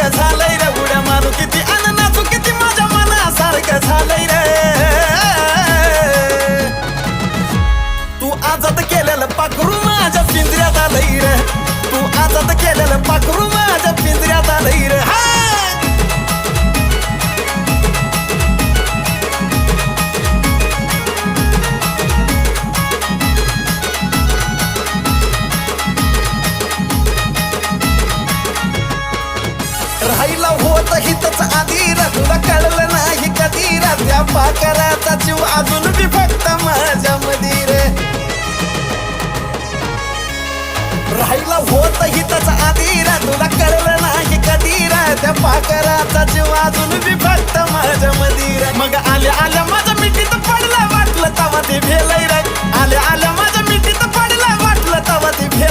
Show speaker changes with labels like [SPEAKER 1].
[SPEAKER 1] झालंय रे उड्या मारू किती अन नाचू किती माझ्या मनासारखं झालंय रे तू आजाद केलेलं पाखरू माझ्या पिंजऱ्यात आलंय रे तू आजाद केलेलं पाखरू माझ्या पिंजऱ्यात आलंय रे हा राहिला होत हितच आधी रे तुला कळलं नाही कधी रे त्या पाखराचा जीव अजून बी फक्त माझ्या मधी रे राहिला होत हितच आधी रे तुला कळलं नाही कधी रे त्या पाखराचा जीव अजून बी फक्त माझ्या मधी रे मग आल्या आल्या माझ्या मिठीत पडलं वाटलं तवा ते भेलय रे आल्या आल्या माझ्या मिठीत पडलं वाटलं तवा ते भेलय